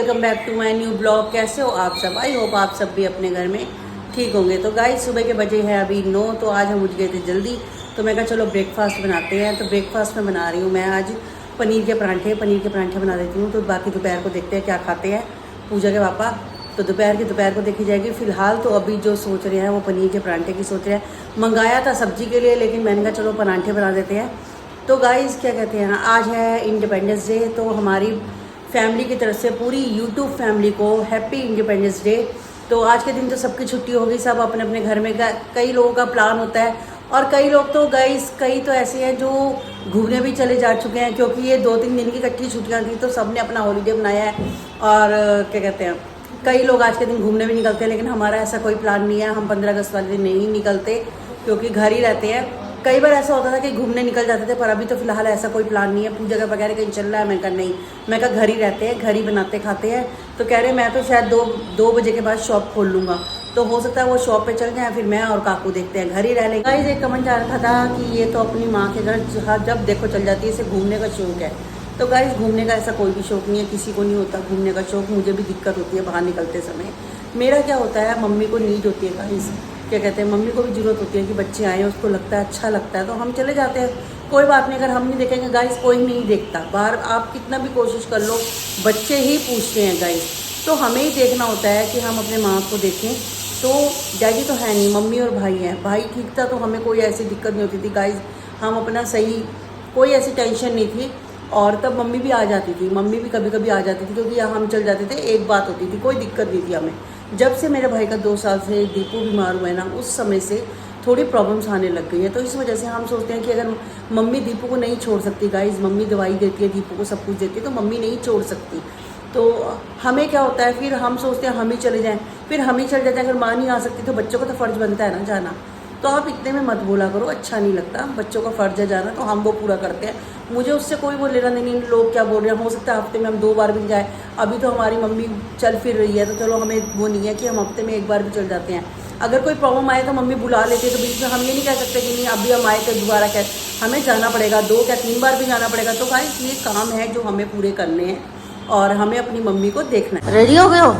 Welcome back to my new blog. कैसे हो आप सब? आई होप आप सब भी अपने घर में ठीक होंगे। तो गाइस सुबह के बजे हैं अभी 9, तो आज हम उठ गए थे जल्दी, तो मैं कहा चलो ब्रेकफास्ट बनाते हैं। तो ब्रेकफास्ट में बना रही हूँ मैं आज पनीर के परांठे बना देती हूँ। तो बाकी दोपहर को देखते हैं क्या खाते हैं पूजा के पापा। तो दोपहर को देखी जाएगी। फ़िलहाल तो अभी जो सोच रहे हैं वो पनीर के परांठे की सोच रहे हैं। मंगाया था सब्जी के लिए, लेकिन मैंने कहा चलो परांठे बना देते हैं। तो गाइस क्या कहते हैं, आज है इंडिपेंडेंस डे, तो हमारी फैमिली की तरफ से पूरी यूट्यूब फैमिली को हैप्पी इंडिपेंडेंस डे। तो आज के दिन तो सबकी छुट्टी होगी, सब अपने अपने घर में। कई लोगों का प्लान होता है और कई लोग तो गाइस कई तो ऐसे हैं जो घूमने भी चले जा चुके हैं, क्योंकि ये 2-3 दिन की इकट्ठी छुट्टियां थी तो सब ने अपना हॉलीडे बनाया है। और क्या कहते हैं, कई लोग आज के दिन घूमने भी निकलते हैं, लेकिन हमारा ऐसा कोई प्लान नहीं है। हम 15 अगस्त वाले दिन नहीं निकलते क्योंकि घर ही रहते हैं। कई बार ऐसा होता था कि घूमने निकल जाते थे, पर अभी तो फिलहाल ऐसा कोई प्लान नहीं है। पूजा का वगैरह कहीं चल रहा है, मैं कहा नहीं, मैं कहा घर ही रहते हैं, घर ही बनाते खाते हैं। तो कह रहे मैं तो शायद 2 बजे के बाद शॉप खोल लूँगा, तो हो सकता है वो शॉप पे चल जाए, फिर मैं और काकू देखते हैं, घर ही रह लेंगे। गाइस एक कमेंट आ रखा था कि ये तो अपनी माँ के घर जब देखो चल जाती है, इसे घूमने का शौक है। तो गाइस घूमने का ऐसा कोई भी शौक नहीं है, किसी को नहीं होता घूमने का शौक। मुझे भी दिक्कत होती है बाहर निकलते समय। मेरा क्या होता है, मम्मी को नीड होती है गाइस, क्या कहते हैं, मम्मी को भी ज़रूरत होती है कि बच्चे आए, उसको लगता है अच्छा लगता है तो हम चले जाते हैं। कोई बात नहीं, अगर हम नहीं देखेंगे गाइस कोई नहीं देखता बाहर, आप कितना भी कोशिश कर लो, बच्चे ही पूछते हैं गाइस। तो हमें ही देखना होता है कि हम अपने माँ को देखें। तो डैडी तो है नहीं, मम्मी और भाई हैं। भाई ठीक था तो हमें कोई ऐसी दिक्कत नहीं होती थी गाइस, हम अपना सही, कोई ऐसी टेंशन नहीं थी। और तब मम्मी भी आ जाती थी, मम्मी भी कभी कभी आ जाती थी, क्योंकि यहाँ हम चल जाते थे, एक बात होती थी, कोई दिक्कत नहीं थी हमें। जब से मेरे भाई का 2 साल से दीपू बीमार हुआ है ना, उस समय से थोड़ी प्रॉब्लम्स आने लग गई है। तो इस वजह से हम सोचते हैं कि अगर मम्मी दीपू को नहीं छोड़ सकती गाइस, मम्मी दवाई देती है दीपू को, सब कुछ देती है, तो मम्मी नहीं छोड़ सकती। तो हमें क्या होता है, फिर हम सोचते हैं हम ही चले जाएं, फिर हम ही चले जाते हैं। अगर माँ नहीं आ सकती तो बच्चों का तो फ़र्ज़ बनता है ना जाना। तो आप इतने में मत बोला करो, अच्छा नहीं लगता। बच्चों का फ़र्ज़ है जाना, तो हम वो पूरा करते हैं। मुझे उससे कोई वो लेना नहीं, लोग क्या बोल रहे हैं। हो सकता है हफ्ते में हम 2 बार भी जाए। अभी तो हमारी मम्मी चल फिर रही है, तो चलो हमें वो नहीं है कि हम हफ्ते में 1 बार भी चल जाते हैं। अगर कोई प्रॉब्लम आए तो मम्मी बुला लेते हैं, तो बीच में हम ये नहीं कह सकते कि नहीं अभी हम आए तो दोबारा क्या, हमें जाना पड़ेगा, 2 या 3 बार भी जाना पड़ेगा। तो गाइस ये काम है जो हमें पूरे करने हैं और हमें अपनी मम्मी को देखना है। रेडी हो गए हो?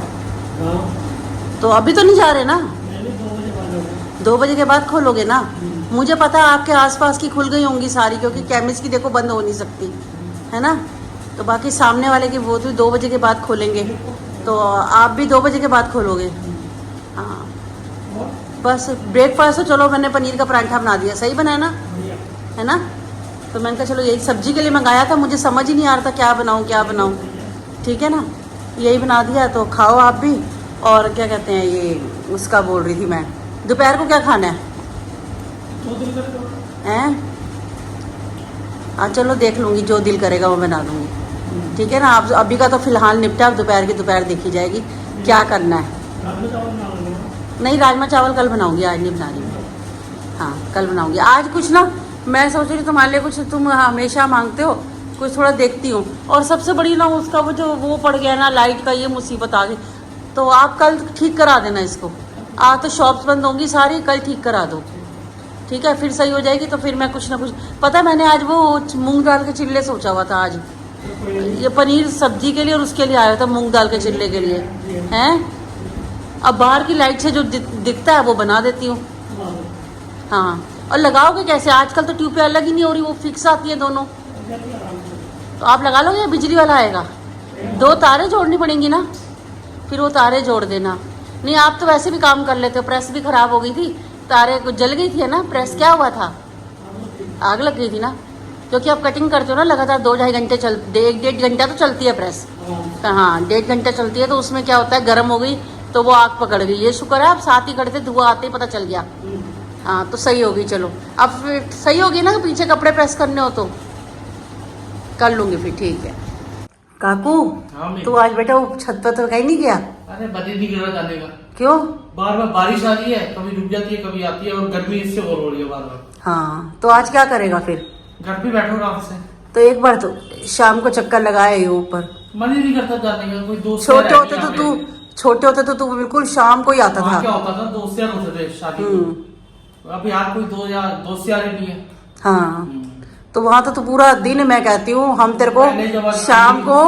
तो अभी तो नहीं जा रहे ना? 2 बजे के बाद खोलोगे ना? मुझे पता है आपके आसपास की खुल गई होंगी सारी, क्योंकि केमिस्ट की देखो बंद हो नहीं सकती है ना। तो बाकी सामने वाले की वो भी 2 बजे के बाद खोलेंगे, तो आप भी 2 बजे के बाद खोलोगे। हाँ बस ब्रेकफास्ट तो चलो मैंने पनीर का परांठा बना दिया, सही बनाया ना, है ना। तो मैंने कहा चलो यही सब्जी के लिए मंगाया था, मुझे समझ ही नहीं आ रहा था क्या बनाऊँ, ठीक है ना। यही बना दिया, तो खाओ आप भी। और क्या कहते हैं, ये उसका बोल रही थी मैं, दोपहर को क्या खाना है हैं? हाँ चलो देख लूँगी, जो दिल करेगा वो बना दूँगी, ठीक है ना। आप अभी का तो फिलहाल निपटा, अब दोपहर की दोपहर देखी जाएगी क्या करना है। नहीं राजमा चावल कल बनाऊँगी, आज नहीं बना रही मैं। हाँ कल बनाऊँगी। आज कुछ ना मैं सोच रही तुम्हारे लिए कुछ, तुम हमेशा मांगते हो कुछ, थोड़ा देखती हूँ। और सबसे बड़ी ना उसका वो जो वो पड़ गया ना लाइट का, ये मुसीबत आ गई। तो आप कल ठीक करा देना इसको। आज तो शॉप्स बंद होंगी सारी, कल ठीक करा दो, ठीक है, फिर सही हो जाएगी। तो फिर मैं कुछ ना कुछ, पता है मैंने आज वो मूंग दाल के चिल्ले सोचा हुआ था आज, ये पनीर सब्जी के लिए और उसके लिए आया था मूंग दाल के चिल्ले के लिए हैं। अब बाहर की लाइट से जो दिखता है वो बना देती हूँ। हाँ और लगाओगे कैसे? आजकल तो ट्यूब पे अलग ही नहीं हो रही, वो फिक्स आती है दोनों। तो आप लगा लोगे या बिजली वाला आएगा? 2 तारे जोड़नी पड़ेंगी ना, फिर वो तारे जोड़ देना। नहीं आप तो वैसे भी काम कर लेते हो, प्रेस भी खराब हो गई थी, तारे को जल गई थी ना प्रेस, क्या हुआ था, आग लग गई थी ना। क्योंकि आप कटिंग करते हो ना लगातार 2-2.5 घंटे 1-1.5 घंटा तो चलती है प्रेस। हाँ 1.5 घंटा चलती है, तो उसमें क्या होता है, गर्म हो गई तो वो आग पकड़ गई। ये शुक्र है आप साथ ही करते, धुआं आते ही पता चल गया। हाँ तो सही होगी, चलो अब सही होगी ना, पीछे कपड़े प्रेस करने हो तो कर लूँगी फिर, ठीक है। काकू तू आज बेटा वो छत पर तो कहीं नहीं गया? अरे बदल नहीं कर रहा जाने का। क्यों? बार बार बारिश आ रही है, कभी रुक जाती है कभी आती है, और गर्मी इससे और हो रही है बार बार। हाँ तो आज क्या करेगा फिर? घर पे बैठो आराम से। तो एक बार तो शाम को चक्कर लगाए ऊपर। मन ही नहीं करता जाने का, कोई दोस्त छोटे होते तो तू बिल्कुल शाम को ही आता था। क्या होता था, दोस्त यार होते थे शादी को। अब यार कोई दोस्त यार ही नहीं है। हाँ तो वहां तो तू पूरा दिन, मैं कहती हूँ हम तेरे को शाम को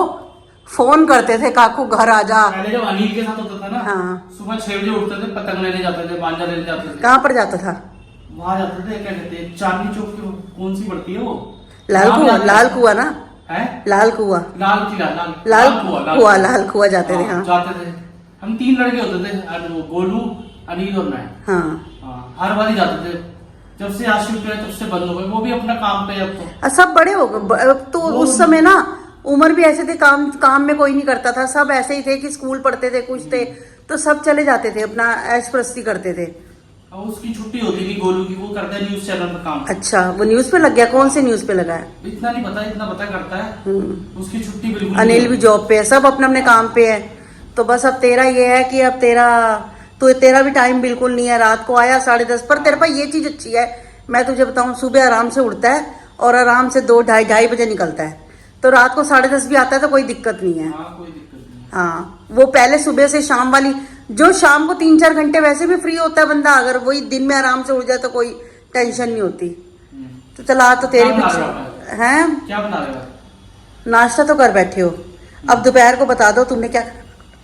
फोन करते थे काकू घर आ जा। पहले जब अनिल के साथ होता था ना, हाँ। सुबह 6 बजे उठते थे, पतंग लेने जाते थे, मांझा लेने जाते थे। कहाँ पर जाता था? वहां जाते थे, क्या कहते हैं, चांदनी चौक की कौन सी पड़ती है वो, लाल नाम कुआ, याद लाल नहीं। कुआ ना, है लाल कुआ, लाल किला, लाल कुआ, कुआ, लाल कुआ जाते थे। हाँ जाते थे। हम 3 लड़के होते थे, गोलू, अनिल और मैं। हाँ। हाँ, हर बार ही जाते थे। जब से आज शिफ्ट हुआ तब से बंद हो गए, वो भी अपना काम पे अब तो। सब बड़े हो गए अब तो। उस समय ना उम्र भी ऐसे थे, काम काम में कोई नहीं करता था, सब ऐसे ही थे कि स्कूल पढ़ते थे, कुछ थे तो सब चले जाते थे, अपना ऐश प्रस्ती करते थे। अब उसकी छुट्टी होती थी गोलू की, वो करता है न्यूज चैनल पर काम। अच्छा, वो न्यूज पे लग गया? कौन से न्यूज पे लगा है? इतना नहीं पता, इतना पता करता है। उसकी छुट्टी बिल्कुल अनिल नहीं भी जॉब पे है, सब अपने अपने काम पे है। तो बस अब तेरा ये है कि अब तेरा भी टाइम बिल्कुल नहीं है। रात को आया 10:30 पर। तेरे पास ये चीज अच्छी है, मैं तुझे बताऊं, सुबह आराम से उठता है और आराम से 2, ढाई बजे निकलता है, तो रात को 10:30 भी आता है तो कोई दिक्कत नहीं है। हाँ, कोई दिक्कत नहीं। हाँ, वो पहले सुबह से शाम वाली, जो शाम को 3-4 घंटे वैसे भी फ्री होता है बंदा, अगर वही दिन में आराम से उठ जाए तो कोई टेंशन नहीं होती। तो चला तो तेरी क्या बना भी रहे हो? हैं। क्या बना रहे हो? नाश्ता तो कर बैठे हो, अब दोपहर को बता दो तुमने क्या,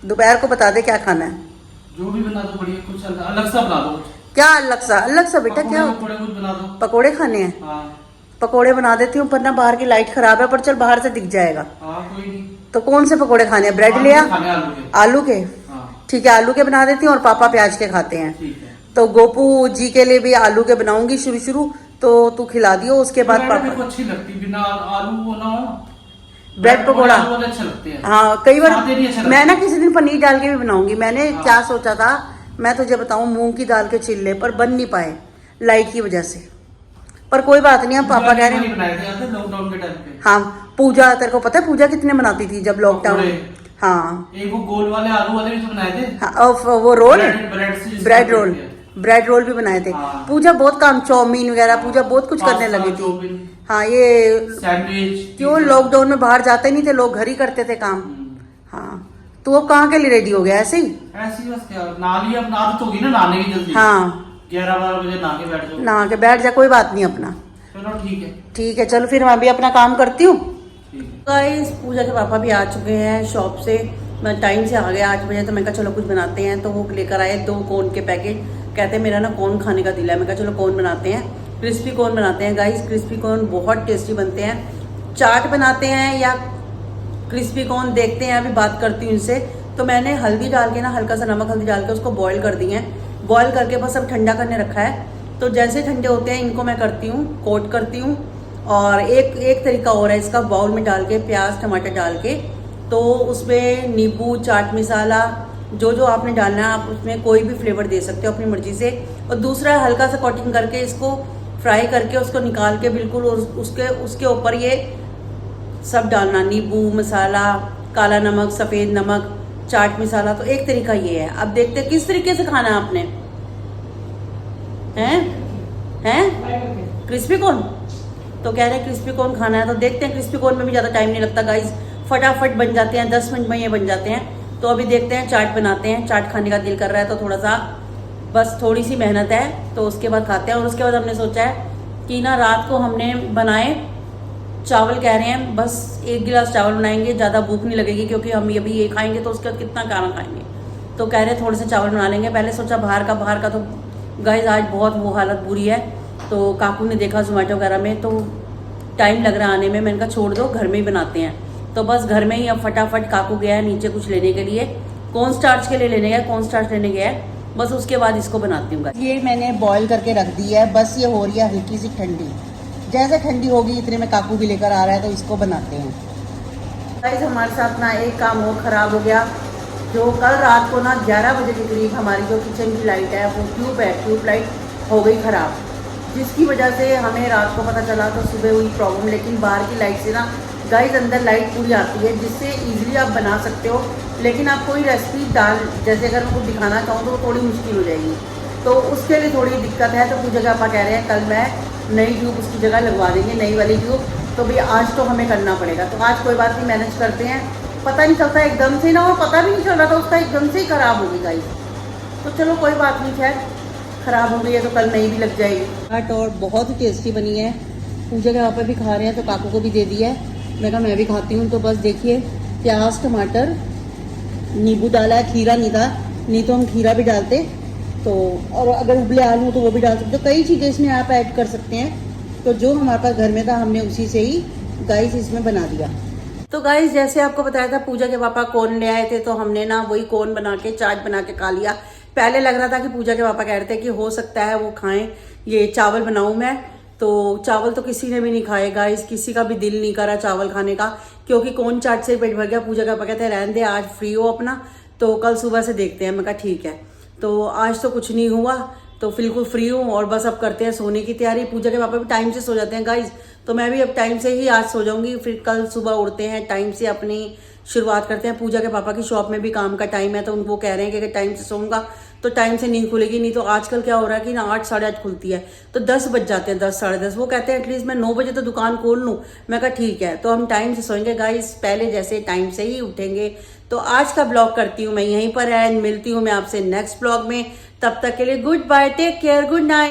दोपहर को बता दे क्या खाना है। जो भी बना दो, बढ़िया कुछ अलग सा बना दो। क्या अलग सा बेटा? क्या पकौड़े कुछ बना दो। पकोड़े खाने हैं? हाँ पकोड़े बना देती हूँ, पर ना बाहर की लाइट खराब है, पर चल बाहर से दिख जाएगा। हाँ, कोई नहीं। तो कौन से पकोड़े खाने हैं? ब्रेड ले आ। खाने आलू के। आलू के? हाँ, ठीक है, आलू के बना देती हूँ, और पापा प्याज के खाते हैं। ठीक है। तो गोपू जी के लिए भी आलू के बनाऊंगी शुरू, तो तू खिला दियो, उसके बाद ब्रेड मेरे को पापा। अच्छी लगती, बिना आलू वो ना हो। ब्रेड पकौड़ा, आलू वाले अच्छे लगते हैं। हाँ कई बार। सादे नहीं अच्छे मैं ना लगते। किसी दिन पनीर डाल के भी बनाऊंगी। मैंने हाँ। क्या सोचा था, मैं तुझे बताऊं, मूंग की दाल के चिल्ले, पर बन नहीं पाए लाइट की वजह से। पर कोई बात नहीं, अब पापा कह रहे हैं। बनाए थे याद है लॉकडाउन के टाइम पे। हाँ, पूजा, तेरे को पता है पूजा कितने बनाती थी जब लॉकडाउन? पकौड़े। हाँ एक वो गोल वाले आलू वाले भी तो बनाए थे। हाँ, और वो रोल, ब्रेड से जिसको ब्रेड रोल, कहते हैं। ब्रेड रोल भी बनाए थे। हाँ। पूजा बहुत काम, चाउमीन वगैरह, पूजा बहुत कुछ करने पास्ता, लगी थी। चाउमीन, हाँ, ये सैंडविच। क्यों लॉकडाउन में बाहर जाते नहीं थे लोग, घर ही करते थे काम। हाँ, तू अब कहाँ के लिए रेडी हो गया? ऐसे ही? ऐसी बस क्या, नहा लिया, अब आदत होगी ना नहाने की जल्दी। हाँ, 11-12 बजे नहा के बैठ जाओ। नहा के बैठ जा, कोई बात नहीं अपना। चलो ठीक है। ठीक है, चलो फिर मैं भी अपना काम करती हूँ। ठीक है। गाइस, पूजा के पापा भी आ चुके हैं शॉप से। मैं टाइम से आ गया 8 बजे, तो मैं कहा चलो कुछ बनाते हैं। तो वो लेकर आए 2 कोन के पैकेट। कहते हैं मेरा ना कोन खाने का दिल है। मैं कहा चलो कोन बनाते हैं, क्रिस्पी कोन बनाते हैं। गाइस, क्रिस्पी कोन बहुत टेस्टी बनते हैं। चाट बनाते हैं या क्रिस्पी कोन, देखते हैं, अभी बात करती हूँ इनसे। तो मैंने हल्दी डाल के ना, हल्का सा नमक हल्दी डाल के उसको बॉईल कर दिए हैं। बॉईल करके बस अब ठंडा करने रखा है। तो जैसे ठंडे होते हैं इनको मैं करती हूँ, कोट करती हूँ। और एक तरीका और है इसका, बाउल में डाल के प्याज टमाटर डाल के, तो उसमें नींबू, चाट मसाला, जो आपने डालना है आप उसमें कोई भी फ्लेवर दे सकते हो अपनी मर्जी से। और दूसरा हल्का सा कोटिंग करके इसको फ्राई करके उसको निकाल के बिल्कुल, और उसके ऊपर ये सब डालना, नींबू, मसाला, काला नमक, सफ़ेद नमक, चाट मसाला। तो एक तरीका ये है। अब देखते हैं किस तरीके से खाना है आपने। हैं क्रिस्पी कॉर्न? तो कह रहे हैं क्रिस्पी कॉर्न खाना है, तो देखते हैं। क्रिस्पी कॉर्न में भी ज़्यादा टाइम नहीं लगता गाइस, फटाफट बन जाते हैं, 10 मिनट में ये बन जाते हैं। तो अभी देखते हैं, चाट बनाते हैं। चाट खाने का दिल कर रहा है, तो थोड़ा सा बस थोड़ी सी मेहनत है, तो उसके बाद खाते हैं। और उसके बाद हमने सोचा है कि ना रात को हमने बनाए चावल, कह रहे हैं बस 1 गिलास चावल बनाएंगे, ज़्यादा भूख नहीं लगेगी, क्योंकि हम अभी ये खाएंगे तो उसके बाद कितना खाना खाएंगे। तो कह रहे हैं थोड़े से चावल बना लेंगे। पहले सोचा बाहर का तो गाइस आज बहुत वो हालत बुरी है। तो काकू ने देखा जोमेटो वगैरह में, तो टाइम लग रहा है आने में। मैंने कहा छोड़ दो, घर में ही बनाते हैं। तो बस घर में ही अब फटाफट काकू गया है नीचे कुछ लेने के लिए, कॉर्न स्टार्च के लिए लेने गया, कॉर्न स्टार्च लेने गया है। बस उसके बाद इसको बनाती हूँ। ये मैंने बॉईल करके रख दी है, बस ये हो रही है हल्की सी ठंडी। जैसे ठंडी होगी इतने में काकू भी लेकर आ रहा है, तो इसको बनाते हैं। गाइस, हमारे साथ ना एक काम और ख़राब हो गया। जो कल रात को ना 11 बजे के करीब हमारी जो किचन की लाइट है, वो ट्यूब लाइट हो गई ख़राब, जिसकी वजह से हमें रात को पता चला तो सुबह हुई प्रॉब्लम। लेकिन बाहर की लाइट से ना गाइस अंदर लाइट पूरी आती है, जिससे इजीली आप बना सकते हो। लेकिन आप कोई रेसिपी जैसे अगर मैं कुछ दिखाना चाहूँ तो वो थोड़ी मुश्किल हो जाएगी, तो उसके लिए थोड़ी दिक्कत है। तो पूजा का पापा कह रहे हैं कल मैं नई ट्यूब उसकी जगह लगवा देंगे, नई वाली ट्यूब। तो भैया आज तो हमें करना पड़ेगा। तो आज कोई बात नहीं, मैनेज करते हैं। पता नहीं चलता एकदम से ना, और पता भी नहीं चल रहा था उसका, एकदम से ही ख़राब हो गई गाइस। तो चलो कोई बात नहीं, खैर ख़राब हो गई है तो कल नई भी लग जाएगी। चाट और बहुत ही टेस्टी बनी है। पूजा के पापा भी खा रहे हैं, तो काकू को भी दे दिया है। मैं कहा मैं भी खाती हूँ। तो बस देखिए प्याज, टमाटर, नींबू डाला है, खीरा नहीं था, नहीं तो हम खीरा भी डालते। तो और अगर उबले आलू हो तो वो भी डाल सकते हो, कई चीज़ें इसमें आप ऐड कर सकते हैं। तो जो हमारे पास घर में था हमने उसी से ही गाइस इसमें बना दिया। तो गाइस जैसे आपको बताया था पूजा के पापा कॉर्न ले आए थे, तो हमने ना वही कॉर्न बना के चाट बना के खा लिया। पहले लग रहा था कि पूजा के पापा कह रहे थे कि हो सकता है वो खाएं, ये चावल बनाऊं मैं, तो चावल तो किसी ने भी नहीं खाए गाइस, किसी का भी दिल नहीं करा चावल खाने का, क्योंकि कौन चाट से पेट भर गया। पूजा के पापा कहते हैं रहने दे, आज फ्री हो अपना, तो कल सुबह से देखते हैं। मैं कहा ठीक है। तो आज तो कुछ नहीं हुआ, तो बिल्कुल फ्री हूँ और बस अब करते हैं सोने की तैयारी। पूजा के पापा भी टाइम से सो जाते हैं गाइज, तो मैं भी अब टाइम से ही आज सो जाऊंगी, फिर कल सुबह उठते हैं टाइम से अपनी शुरुआत करते हैं। पूजा के पापा की शॉप में भी काम का टाइम है, तो उनको कह रहे हैं कि अगर टाइम से सोऊंगा तो टाइम से नींद खुलेगी, नहीं तो आजकल क्या हो रहा है कि ना 8 साढ़े 8 खुलती है, तो 10 बज जाते हैं, 10 साढ़े 10। वो कहते हैं एटलीस्ट मैं 9 बजे तो दुकान खोल लूँ। मैं कहा ठीक है, तो हम टाइम से सोएंगे गाइस, पहले जैसे टाइम से ही उठेंगे। तो आज का ब्लॉग करती हूँ मैं यहीं पर है, मिलती हूँ मैं आपसे नेक्स्ट ब्लॉग में। तब तक के लिए goodbye, take care, good night.